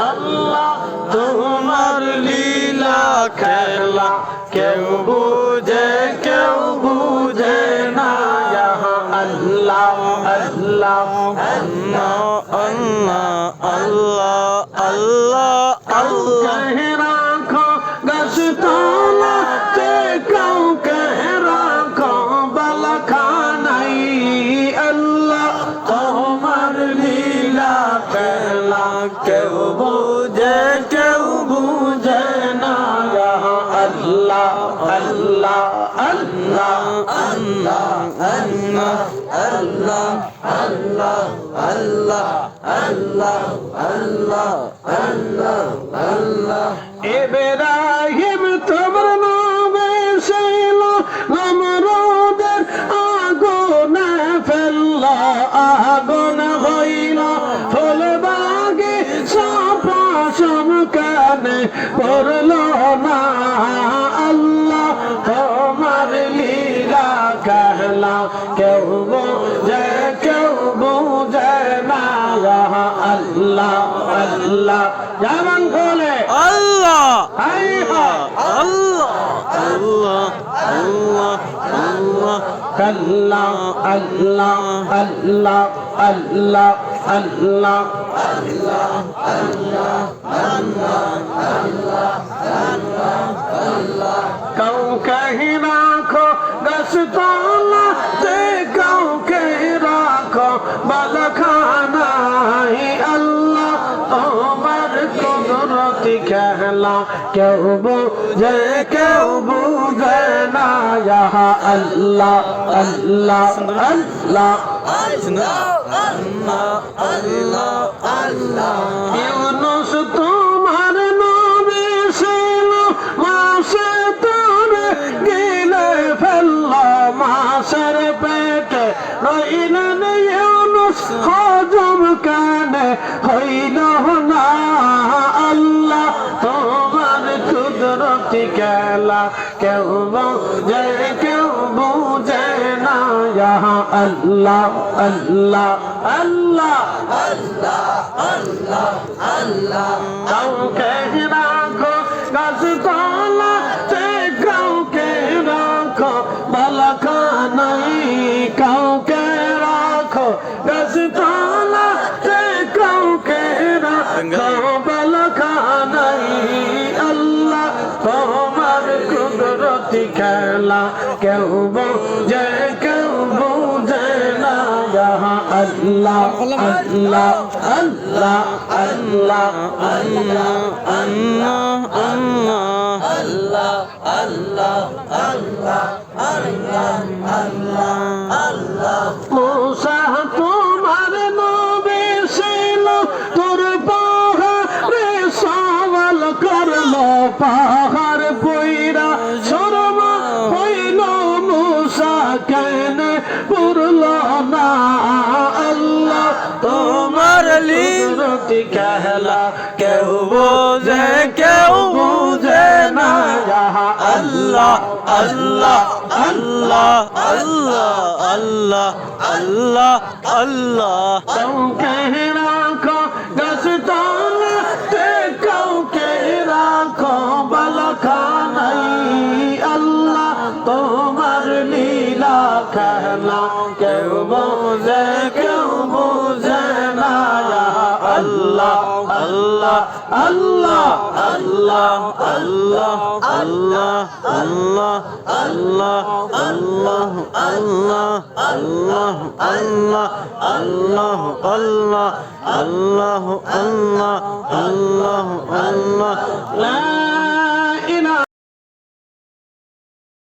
আল্লাহ তোমার লীলা খেলা কেউ বুঝে না আল্লাহ আল্লাহ আল্লাহ আল্লাহ আল্লাহ আল্লাহ রাখো গাছতলাতে কাউকে রাখো বালাখানাই আল্লাহ তোমার লীলা খেলা কেউ বুঝে না আল্লাহ আল্লাহ আল্লাহ আল্লাহ আল্লাহ আল্লাহ আল্লাহ আল্লাহ আল্লাহ আল্লাহ আল্লাহ আল্লাহ ইব্রাহিম তোমার নামে ছিল নমরুদের আগুনে ফেলল আগুন হইল ফুল বাগে সাপাশম কানে পড়ল না আল্লাহ তোমার লীলা খেলা কেউ বুঝে না আল্লাহ আল্লাহ যেমন বলে আল্লাহ আল্লাহ আল্লাহ আল্লাহ আল্লাহ আল্লাহ আল্লাহ আল্লাহ আল্লাহ আল্লাহ আল্লাহ আল্লাহ আল্লাহ আল্লাহ আল্লাহ কাউকে রাখো গাছতলাতে কাউকে রাখো বালাখানায় আল্লাহ তোমার কুদরতি খেলা কেউ বুঝে না আল্লাহ আল্লাহ আল্লাহ আল্লাহ আল্লাহ ইউনুস তোমার নবী ছিল মাসে তোরে গিলে ফেলল মাসের পেটে রইলেন ইউনুস হজম কানে হইল না আল্লাহ তোমার কুদরতি খেলা কেউ বুঝে না আল্লাহ আল্লাহ আল্লাহ আল্লাহ আল্লাহ আল্লাহ কাউকে রাখো গাছতলাতে কাউকে রাখো বালাখানায় কাউকে রাখো গাছতলাতে কাউকে রাখো বালাখানায় আল্লাহ তোমার কুদরতি খেলা কেউ বুঝে না আল্লাহ আল্লাহ আল্লাহ আল্লাহ আল্লাহ আল্লাহ আল্লাহ আল্লাহ আল্লাহ আল্লাহ আল্লাহ আল্লাহ মুসা তোমার নবী ছিল তোর পাহাড়ে সওয়াল করলো পাহাড় পইরা শর্মা হইল মুসা কেন পুরল না আল্লাহ তোমার লীলা খেলা কেউ বুঝে না আল্লাহ আল্লাহ আল্লাহ আল্লাহ আল্লাহ আল্লাহ আল্লাহ কাউকে রাখো গাছতলাতে কাউকে রাখো বালাখানায় আল্লাহ তোমার লীলা খেলা কেউ বুঝে না আল্লাহ আল্লাহ আল্লাহ আল্লাহ আল্লাহ আল্লাহ আল্লাহ আল্লাহ আল্লাহ আল্লাহ আল্লাহ আল্লাহ আল্লাহ আল্লাহ আল্লাহ আল্লাহ আল্লাহ আল্লাহ